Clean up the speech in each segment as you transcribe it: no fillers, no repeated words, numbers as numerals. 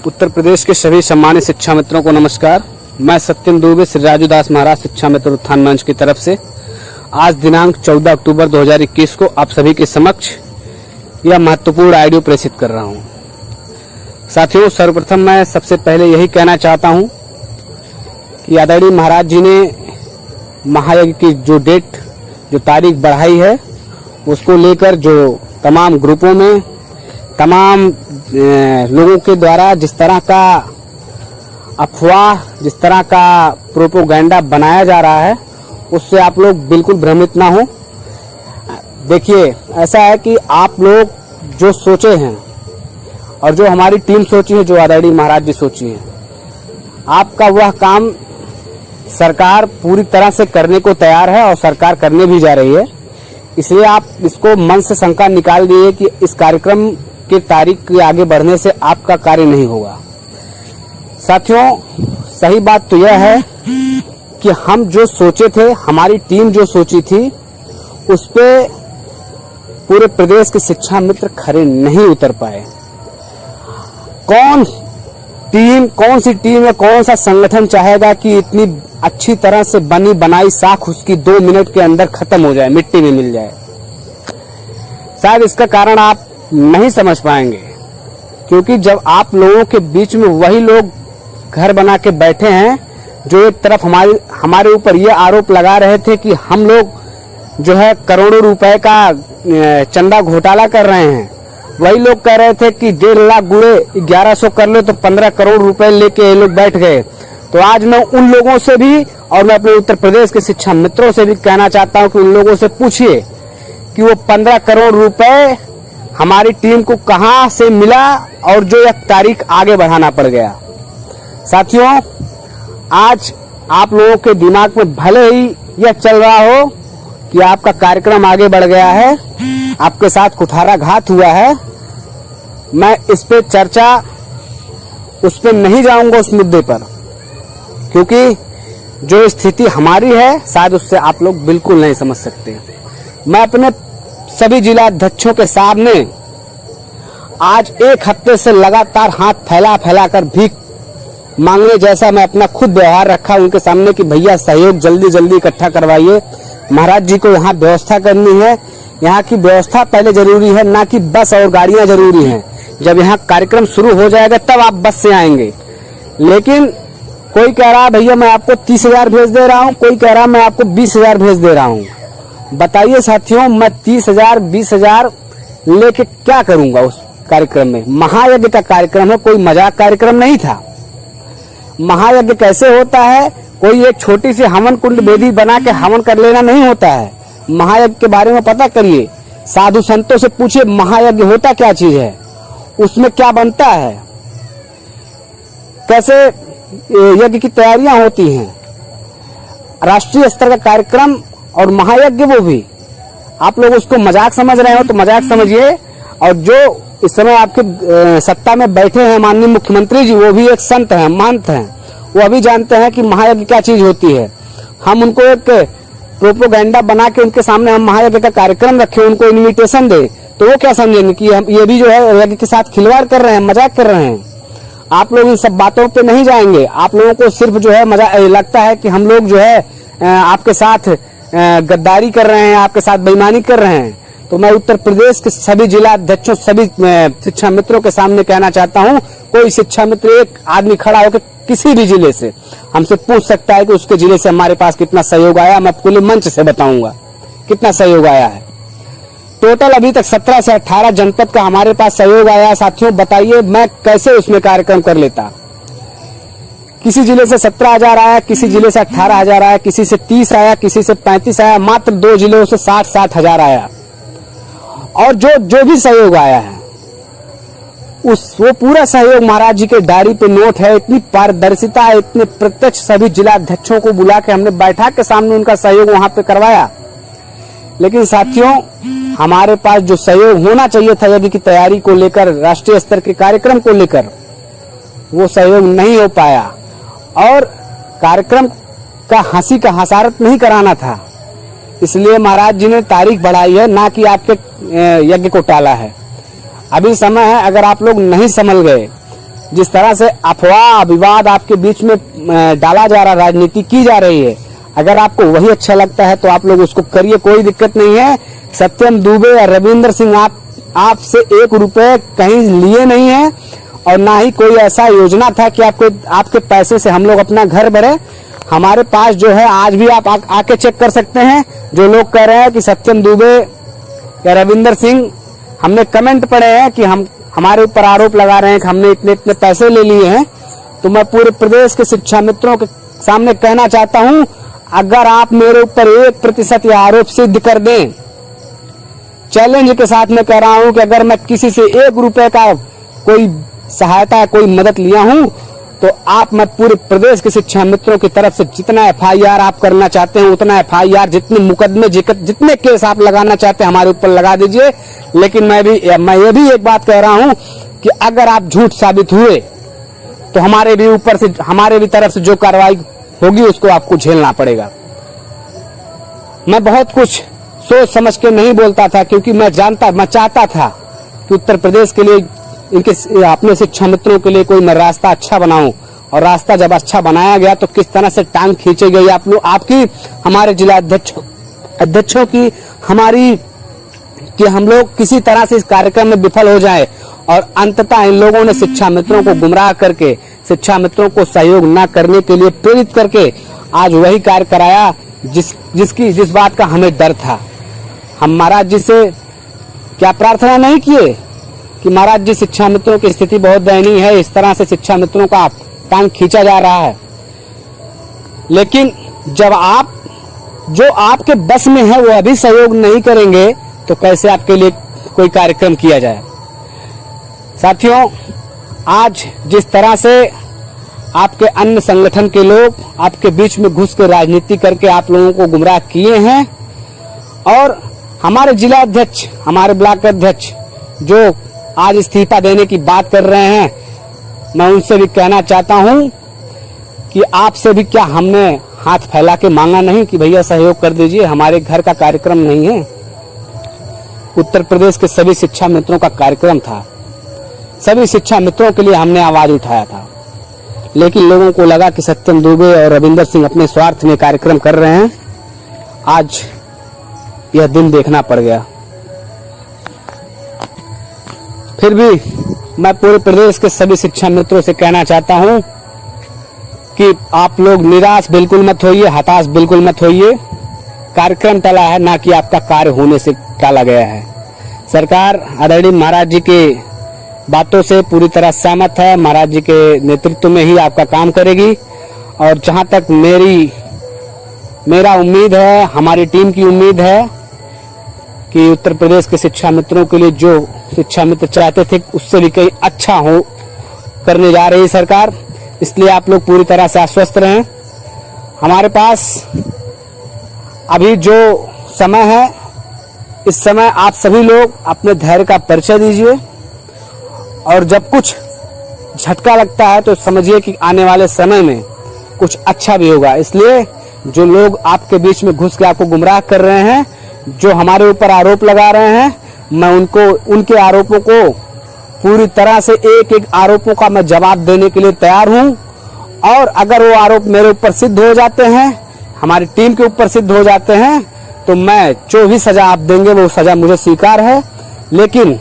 उत्तर प्रदेश के सभी सम्मानित शिक्षा मित्रों को नमस्कार। मैं सत्यम दुबे श्री राजू दास महाराज शिक्षा मित्र उत्थान मंच की तरफ से आज दिनांक 14 अक्टूबर 2021 को आप सभी के समक्ष यह महत्वपूर्ण ऑडियो प्रेषित कर रहा हूं। साथियों, सर्वप्रथम मैं सबसे पहले यही कहना चाहता हूं कि आदरणीय महाराज जी ने महायज्ञ की जो तारीख बढ़ाई है, उसको लेकर जो तमाम ग्रुपों में तमाम लोगों के द्वारा जिस तरह का अफवाह, जिस तरह का प्रोपोगंडा बनाया जा रहा है, उससे आप लोग बिल्कुल भ्रमित ना हो। देखिए, ऐसा है कि आप लोग जो सोचे हैं और जो हमारी टीम सोची है, जो आदरणीय महाराज जी सोची है, आपका वह काम सरकार पूरी तरह से करने को तैयार है और सरकार करने भी जा रही है। इसलिए आप इसको मन से शंका निकाल दिए कि इस कार्यक्रम की तारीख के आगे बढ़ने से आपका कार्य नहीं होगा। साथियों, सही बात तो यह है कि हम जो सोचे थे, हमारी टीम जो सोची थी, उस पे पूरे प्रदेश के शिक्षा मित्र खरे नहीं उतर पाए। कौन सी टीम या कौन सा संगठन चाहेगा कि इतनी अच्छी तरह से बनी बनाई साख उसकी 2 मिनट के अंदर खत्म हो जाए, मिट्टी में मिल जाए। शायद इसका कारण आप नहीं समझ पाएंगे, क्योंकि जब आप लोगों के बीच में वही लोग घर बना के बैठे हैं जो एक तरफ हमारे ऊपर ये आरोप लगा रहे थे कि हम लोग जो है करोड़ों रुपए का चंदा घोटाला कर रहे हैं, वही लोग कह रहे थे कि 1.5 लाख गुणे 1100 कर लो तो 15 करोड़ रुपए लेके ये लोग बैठ गए। तो आज मैं उन लोगों से भी और मैं अपने उत्तर प्रदेश के शिक्षा मित्रों से भी कहना चाहता हूं कि उन लोगों से पूछिए कि वो 15 करोड़ रुपए हमारी टीम को कहां से मिला और जो एक तारीख आगे बढ़ाना पड़ गया। साथियों, आज आप लोगों के दिमाग में भले ही यह चल रहा हो कि आपका कार्यक्रम आगे बढ़ गया है, आपके साथ कुठाराघात हुआ है, मैं इस पे चर्चा उस पे नहीं जाऊंगा, उस मुद्दे पर, क्योंकि जो स्थिति हमारी है शायद उससे आप लोग बिल्कुल नहीं समझ सकते। मैं अपने सभी जिला अध्यक्षों के सामने आज 1 हफ्ते से लगातार हाथ फैला कर भीख मांगने जैसा मैं अपना खुद व्यवहार रखा उनके सामने कि भैया सहयोग जल्दी इकट्ठा करवाइए, महाराज जी को यहाँ व्यवस्था करनी है। यहाँ की व्यवस्था पहले जरूरी है, ना कि बस और गाड़ियां जरूरी हैं। जब यहाँ कार्यक्रम शुरू हो जाएगा तब आप बस से आएंगे। लेकिन कोई कह रहा है भैया मैं आपको 30,000 भेज दे रहा हूँ, कोई कह रहा है मैं आपको 20,000 भेज दे रहा हूँ। बताइए साथियों, मैं 30,000 20,000 लेके क्या करूंगा उस कार्यक्रम में? महायज्ञ का कार्यक्रम है, कोई मजाक कार्यक्रम नहीं था। महायज्ञ कैसे होता है? कोई एक छोटी सी हवन कुंड वेदी बना के हवन कर लेना नहीं होता है। महायज्ञ के बारे में पता करिए, साधु संतों से पूछिए महायज्ञ होता क्या चीज है, उसमें क्या बनता है, कैसे यज्ञ की तैयारियां होती हैं। राष्ट्रीय स्तर का कार्यक्रम और महायज्ञ, वो भी आप लोग उसको मजाक समझ रहे हो तो मजाक समझिए। और जो इस समय आपके सत्ता में बैठे हैं माननीय मुख्यमंत्री जी, वो भी एक संत हैं, महंत हैं, वो अभी जानते हैं कि महायज्ञ क्या चीज होती है। हम उनको एक प्रोपोगंडा बना के उनके सामने हम महायज्ञ का कार्यक्रम रखें, उनको इन्विटेशन दे, तो वो क्या समझेंगे कि हम ये भी जो है यज्ञ के साथ खिलवाड़ कर रहे हैं, मजाक कर रहे हैं। आप लोग इन सब बातों पे नहीं जाएंगे। आप लोगों को सिर्फ जो है मजा लगता है कि हम लोग जो है आपके साथ गद्दारी कर रहे हैं, आपके साथ बेईमानी कर रहे हैं। तो मैं उत्तर प्रदेश के सभी जिला अध्यक्षों, सभी शिक्षा मित्रों के सामने कहना चाहता हूं, कोई शिक्षा मित्र एक आदमी खड़ा होकर किसी भी जिले से हमसे पूछ सकता है कि उसके जिले से हमारे पास कितना सहयोग आया। मैं खुले मंच से बताऊंगा कितना सहयोग आया है। टोटल अभी तक 17 से 18 जनपद का हमारे पास सहयोग आया। साथियों, बताइए मैं कैसे उसमें कार्यक्रम कर लेता। किसी जिले से 17,000 आया, किसी जिले से 18,000 आया, किसी से 30 आया, किसी से 35 आया, मात्र 2 जिलों से 60,000 आया। और जो भी सहयोग आया है वो पूरा सहयोग महाराज जी के डायरी पे नोट है। इतनी पारदर्शिता है, इतने प्रत्यक्ष सभी जिला अध्यक्षों को बुला के हमने बैठा के सामने उनका सहयोग वहां पे करवाया। लेकिन साथियों, हमारे पास जो सहयोग होना चाहिए था यज्ञ की तैयारी को लेकर, राष्ट्रीय स्तर के कार्यक्रम को लेकर, वो सहयोग नहीं हो पाया। और कार्यक्रम का हंसी का हसारत नहीं कराना था, इसलिए महाराज जी ने तारीख बढ़ाई है, ना कि आपके यज्ञ को टाला है। अभी समय है, अगर आप लोग नहीं संभल गए जिस तरह से अफवाह विवाद आपके बीच में डाला जा रहा, राजनीति की जा रही है, अगर आपको वही अच्छा लगता है तो आप लोग उसको करिए, कोई दिक्कत नहीं है। सत्यम दुबे और रविंदर सिंह आपसे 1 रुपए कहीं लिए नहीं है और ना ही कोई ऐसा योजना था कि आपके पैसे से हम लोग अपना घर भरे। हमारे पास जो है आज भी आप आके चेक कर सकते हैं। जो लोग कह रहे हैं कि सत्यम दुबे या रविंदर सिंह, हमने कमेंट पढ़े हैं कि हमारे ऊपर आरोप लगा रहे हैं कि हमने इतने इतने पैसे ले लिए हैं, तो मैं पूरे प्रदेश के शिक्षा मित्रों के सामने कहना चाहता हूं, अगर आप मेरे ऊपर 1% यह आरोप सिद्ध कर दें, चैलेंज के साथ मैं कह रहा हूं कि अगर मैं किसी से 1 रुपए का कोई सहायता, कोई मदद लिया हूं, तो मैं पूरे प्रदेश के शिक्षा मित्रों की तरफ से जितना FIR आप करना चाहते हैं उतना FIR, जितने मुकदमे, जितने केस आप लगाना चाहते हैं हमारे ऊपर लगा दीजिए। लेकिन मैं ये भी एक बात कह रहा हूं कि अगर आप झूठ साबित हुए तो हमारे भी तरफ से जो कार्रवाई होगी उसको आपको झेलना पड़ेगा। मैं बहुत कुछ सोच समझ के नहीं बोलता था, क्योंकि मैं चाहता था कि उत्तर प्रदेश के लिए, अपने शिक्षा मित्रों के लिए कोई मैं रास्ता अच्छा बनाऊं। और रास्ता जब अच्छा बनाया गया तो किस तरह से टांग खींची गई आपकी, हमारे जिला अध्यक्षों की, कि हम लोग किसी तरह से इस कार्यक्रम में विफल हो जाए और अंततः इन लोगों ने शिक्षा मित्रों को गुमराह करके, शिक्षा मित्रों को सहयोग न करने के लिए प्रेरित करके आज वही कार्य कराया जिस बात का हमें डर था। हम महाराज जी से क्या प्रार्थना नहीं किए कि महाराज जी, शिक्षा मित्रों की स्थिति बहुत दयनीय है, इस तरह से शिक्षा मित्रों का टांग खींचा जा रहा है। लेकिन जब जो आपके बस में है वो अभी सहयोग नहीं करेंगे तो कैसे आपके लिए कोई कार्यक्रम किया जाए। साथियों, आज जिस तरह से आपके अन्य संगठन के लोग आपके बीच में घुस के राजनीति करके आप लोगों को गुमराह किए हैं, और हमारे जिला अध्यक्ष, हमारे ब्लॉक अध्यक्ष जो आज इस्तीफा देने की बात कर रहे हैं, मैं उनसे भी कहना चाहता हूं कि आपसे भी क्या हमने हाथ फैला के मांगा नहीं कि भैया सहयोग कर दीजिए, हमारे घर का कार्यक्रम नहीं है। उत्तर प्रदेश के सभी शिक्षा मित्रों का कार्यक्रम था, सभी शिक्षा मित्रों के लिए हमने आवाज उठाया था। लेकिन लोगों को लगा कि सत्यम दुबे और रविंदर सिंह अपने स्वार्थ में कार्यक्रम कर रहे हैं। आज यह दिन देखना पड़ गया। फिर भी मैं पूरे प्रदेश के सभी शिक्षा मित्रों से कहना चाहता हूं कि आप लोग निराश बिल्कुल मत होइए, हताश बिल्कुल मत होइए। कार्यक्रम टला है, ना कि आपका कार्य होने से टाला गया है। सरकार आदरणीय महाराज जी के बातों से पूरी तरह सहमत है, महाराज जी के नेतृत्व में ही आपका काम करेगी। और जहां तक मेरा उम्मीद है, हमारी टीम की उम्मीद है कि उत्तर प्रदेश के शिक्षा मित्रों के लिए जो शिक्षा मित्र चाहते थे उससे भी कहीं अच्छा हो करने जा रही है सरकार। इसलिए आप लोग पूरी तरह से आश्वस्त रहें। हमारे पास अभी जो समय है, इस समय आप सभी लोग अपने धैर्य का परिचय दीजिए, और जब कुछ झटका लगता है तो समझिए कि आने वाले समय में कुछ अच्छा भी होगा। इसलिए जो लोग आपके बीच में घुस के आपको गुमराह कर रहे हैं, जो हमारे ऊपर आरोप लगा रहे हैं, मैं उनके आरोपों को पूरी तरह से एक आरोपों का मैं जवाब देने के लिए तैयार हूं। और अगर वो आरोप मेरे ऊपर सिद्ध हो जाते हैं, हमारी टीम के ऊपर सिद्ध हो जाते हैं, तो मैं जो भी सजा आप देंगे वो सजा मुझे स्वीकार है। लेकिन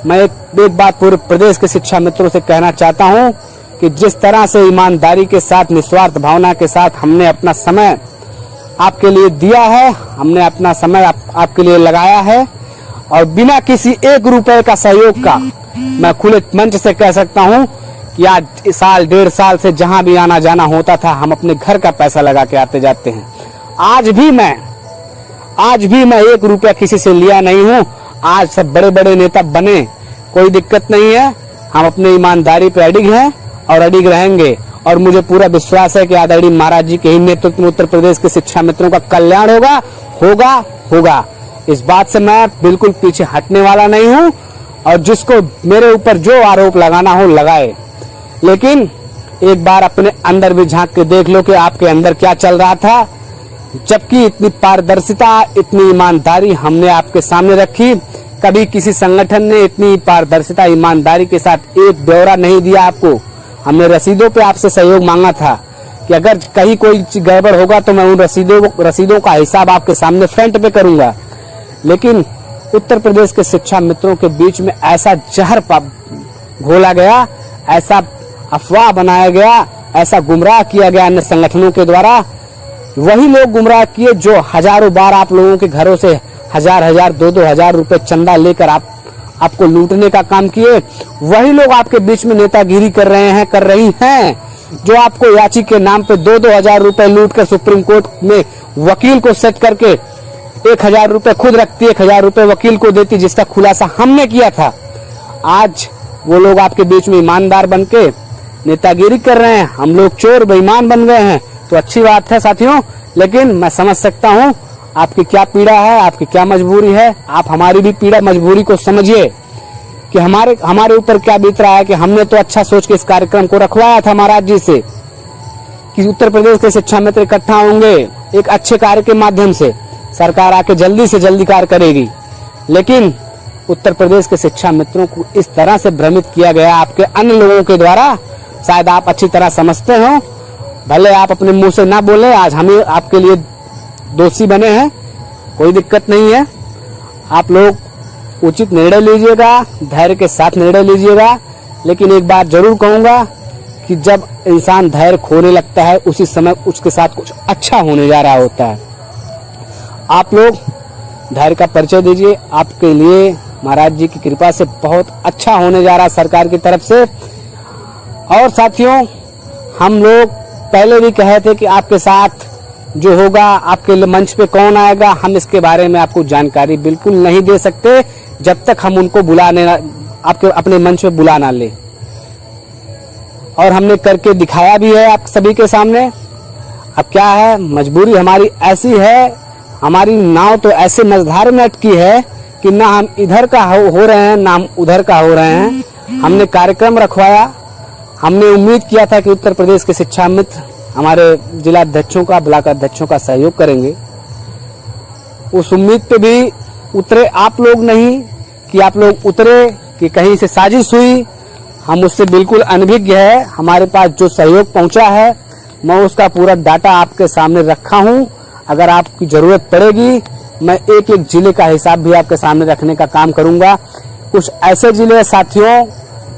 मैं एक बात पूरे प्रदेश के शिक्षा मित्रों से कहना चाहता हूं कि जिस तरह से ईमानदारी के साथ, निस्वार्थ भावना के साथ हमने अपना समय आपके लिए दिया है, हमने अपना समय आपके लिए लगाया है, और बिना किसी 1 रुपए का सहयोग का मैं खुले मंच से कह सकता हूं कि आज 1.5 साल से जहां भी आना जाना होता था, हम अपने घर का पैसा लगा के आते जाते हैं। आज भी मैं 1 रुपया किसी से लिया नहीं हूं। आज सब बड़े बड़े नेता बने, कोई दिक्कत नहीं है। हम अपने ईमानदारी पे अडिग हैं और अडिग रहेंगे, और मुझे पूरा विश्वास है कि आदरणीय महाराज जी के ही नेतृत्व में उत्तर प्रदेश के शिक्षा मित्रों का कल्याण होगा। इस बात से मैं बिल्कुल पीछे हटने वाला नहीं हूं, और जिसको मेरे ऊपर जो आरोप लगाना हो लगाए। लेकिन एक बार अपने अंदर भी झांक के देख लो कि आपके अंदर क्या चल रहा था। जबकि इतनी पारदर्शिता, इतनी ईमानदारी हमने आपके सामने रखी, कभी किसी संगठन ने इतनी पारदर्शिता, ईमानदारी के साथ एक ब्यौरा नहीं दिया आपको। हमने रसीदों पे आपसे सहयोग मांगा था कि अगर कहीं कोई गड़बड़ होगा तो मैं उन रसीदों का हिसाब आपके सामने फ्रंट पे करूंगा। लेकिन उत्तर प्रदेश के शिक्षा मित्रों के बीच में ऐसा जहर घोला गया, ऐसा अफवाह बनाया गया, ऐसा गुमराह किया गया अन्य संगठनों के द्वारा। वही लोग गुमराह किए जो हजारों बार आप लोगों के घरों से हजार 2-2 रुपए चंदा लेकर आपको लूटने का काम किए। वही लोग आपके बीच में नेतागिरी कर रही हैं, जो आपको याची के नाम पे 2-2 हजार रुपए लूट कर सुप्रीम कोर्ट में वकील को सेट करके 1,000 रुपए खुद रखती, 1,000 रुपए वकील को देती, जिसका खुलासा हमने किया था। आज वो लोग आपके बीच में ईमानदार बनके नेतागिरी कर रहे हैं। हम लोग चोर बेईमान बन गए हैं तो अच्छी बात है साथियों, लेकिन मैं समझ सकता हूं आपकी क्या पीड़ा है, आपकी क्या मजबूरी है। आप हमारी भी पीड़ा मजबूरी को समझिए कि हमारे ऊपर क्या बीत रहा है कि हमने तो अच्छा सोच के इस कार्यक्रम को रखवाया था महाराज जी से कि उत्तर प्रदेश के शिक्षा मित्र इकट्ठा होंगे एक अच्छे कार्य के माध्यम से, सरकार आके जल्दी से जल्दी कार्य करेगी। लेकिन उत्तर प्रदेश के शिक्षा मित्रों को इस तरह से भ्रमित किया गया आपके अन्य लोगों के द्वारा। शायद आप अच्छी तरह समझते हो, भले आप अपने मुंह से ना बोले, आज हमें आपके लिए दोषी बने हैं, कोई दिक्कत नहीं है। आप लोग उचित निर्णय लीजिएगा, धैर्य के साथ निर्णय लीजिएगा। लेकिन एक बात जरूर कहूंगा कि जब इंसान धैर्य खोने लगता है उसी समय उसके साथ कुछ अच्छा होने जा रहा होता है। आप लोग धैर्य का परिचय दीजिए, आपके लिए महाराज जी की कृपा से बहुत अच्छा होने जा रहा है सरकार की तरफ से। और साथियों, हम लोग पहले भी कहे थे कि आपके साथ जो होगा, आपके मंच पे कौन आएगा, हम इसके बारे में आपको जानकारी बिल्कुल नहीं दे सकते जब तक हम उनको आपके अपने मंच पे बुला ना ले। और हमने करके दिखाया भी है आप सभी के सामने। अब क्या है, मजबूरी हमारी ऐसी है, हमारी नाव तो ऐसे मझधार में अटकी है कि ना हम इधर का हो रहे हैं ना हम उधर का हो रहे हैं। हमने कार्यक्रम रखवाया, हमने उम्मीद किया था कि उत्तर प्रदेश के शिक्षा मित्र हमारे जिला अध्यक्षों का, ब्लॉक अध्यक्षों का सहयोग करेंगे। उस उम्मीद पे भी उतरे आप लोग नहीं कि आप लोग उतरे कि कहीं से साजिश हुई। हम उससे बिल्कुल अनभिज्ञ है। हमारे पास जो सहयोग पहुंचा है मैं उसका पूरा डाटा आपके सामने रखा हूं। अगर आपकी जरूरत पड़ेगी मैं एक एक जिले का हिसाब भी आपके सामने रखने का काम करूंगा। कुछ ऐसे जिले साथियों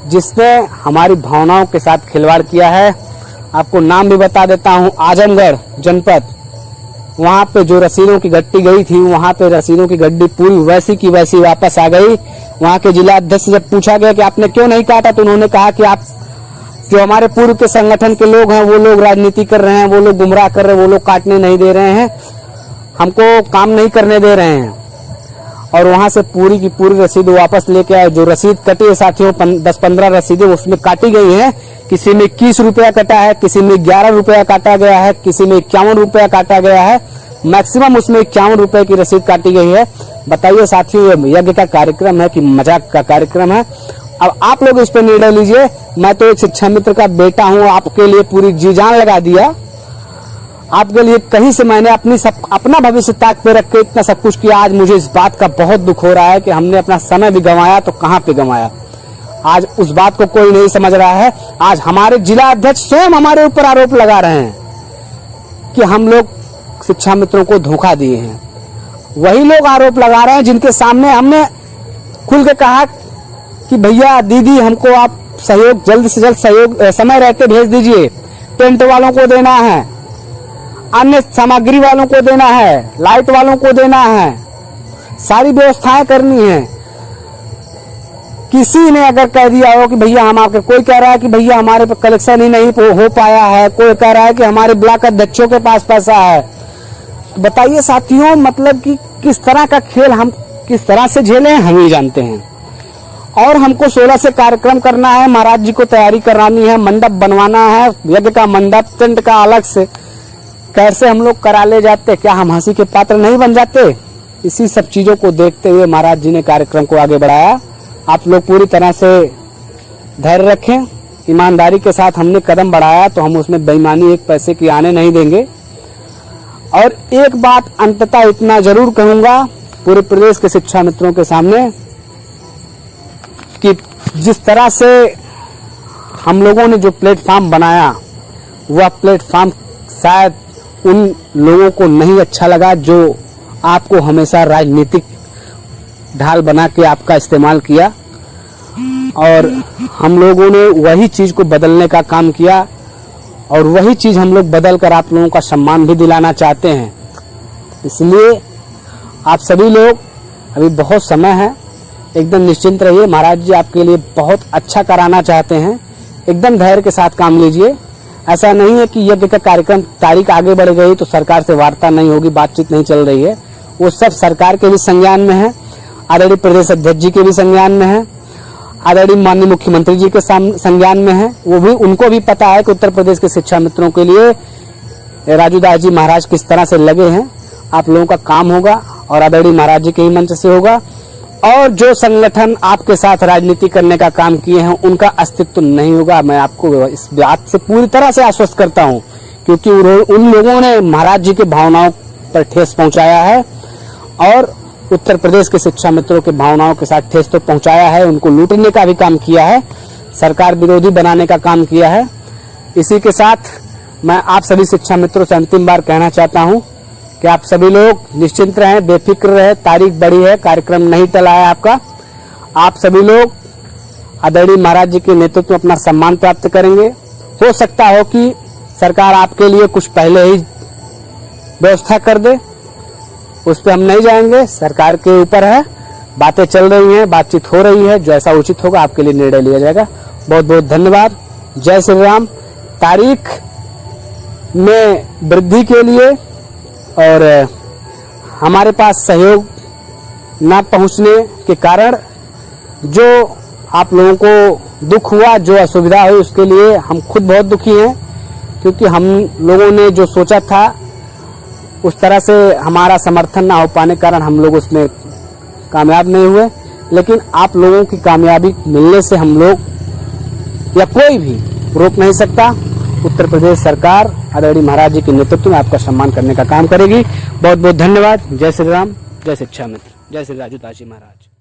जिसने हमारी भावनाओं के साथ खिलवाड़ किया है, आपको नाम भी बता देता हूं। आजमगढ़ जनपद, वहां पे जो रसीदों की गड्डी गई थी, वहां पे रसीदों की गड्डी पूरी वैसी की वैसी वापस आ गई। वहां के जिला अध्यक्ष से जब पूछा गया कि आपने क्यों नहीं काटा, तो उन्होंने कहा कि आप जो हमारे पूर्व के संगठन के लोग हैं वो लोग राजनीति कर रहे हैं, वो लोग गुमराह कर रहे हैं, वो लोग काटने नहीं दे रहे हैं, हमको काम नहीं करने दे रहे हैं। और वहां से पूरी की पूरी रसीद वापस लेके आए। जो रसीद कटी है साथियों, 10-15 रसीदें उसमें काटी गई हैं। किसी में 21 रुपया कटा है, किसी में 11 रुपया काटा गया है, किसी में 51 रुपया काटा गया है। मैक्सिमम उसमें 51 रुपए की रसीद काटी गई है। बताइए साथियों, ये यज्ञ का कार्यक्रम है कि मजाक का कार्यक्रम है? अब आप लोग इस पर निर्णय लीजिए। मैं तो एक शिक्षा मित्र का बेटा हूँ, आपके लिए पूरी जी जान लगा दिया। आपके लिए कहीं से मैंने अपना भविष्य ताक पे रख के इतना सब कुछ किया। आज मुझे इस बात का बहुत दुख हो रहा है कि हमने अपना समय भी गंवाया, तो कहाँ पे गंवाया। आज उस बात को कोई नहीं समझ रहा है। आज हमारे जिला अध्यक्ष स्वयं हमारे ऊपर आरोप लगा रहे हैं कि हम लोग शिक्षा मित्रों को धोखा दिए हैं। वही लोग आरोप लगा रहे हैं जिनके सामने हमने खुल के कहा कि भैया दीदी हमको आप सहयोग जल्द से जल्द सहयोग समय रहते भेज दीजिए। टेंट वालों को देना है, अन्य सामग्री वालों को देना है, लाइट वालों को देना है, सारी व्यवस्थाएं करनी है। किसी ने अगर कह दिया हो कि भैया हम आपके, कोई कह रहा है कि भैया हमारे पे कलेक्शन ही नहीं हो पाया है, कोई कह रहा है कि हमारे ब्लॉक अध्यक्षों के पास पैसा है। तो बताइए साथियों, मतलब कि किस तरह का खेल हम किस तरह से झेले हैं हम ही जानते हैं। और हमको 16 से कार्यक्रम करना है, महाराज जी को तैयारी करानी है, मंडप बनवाना है, यज्ञ का मंडप, टेंट का अलग से। कैसे हम लोग करा ले जाते, क्या हम हंसी के पात्र नहीं बन जाते? इसी सब चीजों को देखते हुए महाराज जी ने कार्यक्रम को आगे बढ़ाया। आप लोग पूरी तरह से धैर्य रखें, ईमानदारी के साथ हमने कदम बढ़ाया तो हम उसमें बेईमानी एक पैसे की आने नहीं देंगे। और एक बात अंततः इतना जरूर कहूंगा पूरे प्रदेश के शिक्षा मित्रों के सामने कि जिस तरह से हम लोगों ने जो प्लेटफार्म बनाया वह प्लेटफार्म शायद उन लोगों को नहीं अच्छा लगा जो आपको हमेशा राजनीतिक ढाल बना के आपका इस्तेमाल किया, और हम लोगों ने वही चीज़ को बदलने का काम किया और वही चीज़ हम लोग बदल कर आप लोगों का सम्मान भी दिलाना चाहते हैं। इसलिए आप सभी लोग, अभी बहुत समय है, एकदम निश्चिंत रहिए। महाराज जी आपके लिए बहुत अच्छा कराना चाहते हैं, एकदम धैर्य के साथ काम लीजिए। ऐसा नहीं है कि यज्ञ का कार्यक्रम तारीख आगे बढ़ गई तो सरकार से वार्ता नहीं होगी, बातचीत नहीं चल रही है। वो सब सरकार के भी संज्ञान में है, आदरणीय प्रदेश अध्यक्ष जी के भी संज्ञान में है, आदरणीय माननीय मुख्यमंत्री जी के संज्ञान में है। वो भी, उनको भी पता है कि उत्तर प्रदेश के शिक्षा मित्रों के लिए राजू दास जी महाराज किस तरह से लगे हैं। आप लोगों का काम होगा और आदरणीय महाराज जी के ही मंच से होगा, और जो संगठन आपके साथ राजनीति करने का काम किए हैं उनका अस्तित्व नहीं होगा। मैं आपको इस बात से पूरी तरह से आश्वस्त करता हूं, क्योंकि उन लोगों ने महाराज जी के भावनाओं पर ठेस पहुंचाया है और उत्तर प्रदेश के शिक्षा मित्रों के भावनाओं के साथ ठेस तो पहुंचाया है, उनको लूटने का भी काम किया है, सरकार विरोधी बनाने का काम किया है। इसी के साथ मैं आप सभी शिक्षा मित्रों से अंतिम बार कहना चाहता हूं कि आप सभी लोग निश्चिंत रहें, बेफिक्र रहे। तारीख बढ़ी है, कार्यक्रम नहीं टला है आपका। आप सभी लोग आदरणीय महाराज जी के नेतृत्व में अपना सम्मान प्राप्त करेंगे। हो सकता हो कि सरकार आपके लिए कुछ पहले ही व्यवस्था कर दे, उस पर हम नहीं जाएंगे, सरकार के ऊपर है। बातें चल रही हैं, बातचीत हो रही है, जो ऐसा उचित होगा आपके लिए निर्णय लिया जाएगा। बहुत बहुत धन्यवाद। जय श्री राम। तारीख में वृद्धि के लिए और हमारे पास सहयोग न पहुंचने के कारण जो आप लोगों को दुख हुआ, जो असुविधा हुई, उसके लिए हम खुद बहुत दुखी हैं, क्योंकि हम लोगों ने जो सोचा था उस तरह से हमारा समर्थन ना हो पाने के कारण हम लोग उसमें कामयाब नहीं हुए। लेकिन आप लोगों की कामयाबी मिलने से हम लोग या कोई भी रोक नहीं सकता। उत्तर प्रदेश सरकार आदरणीय महाराज जी के नेतृत्व में आपका सम्मान करने का काम करेगी। बहुत बहुत धन्यवाद। जय श्री राम, जय शिक्षा मित्र, जय श्री राजू दास जी महाराज।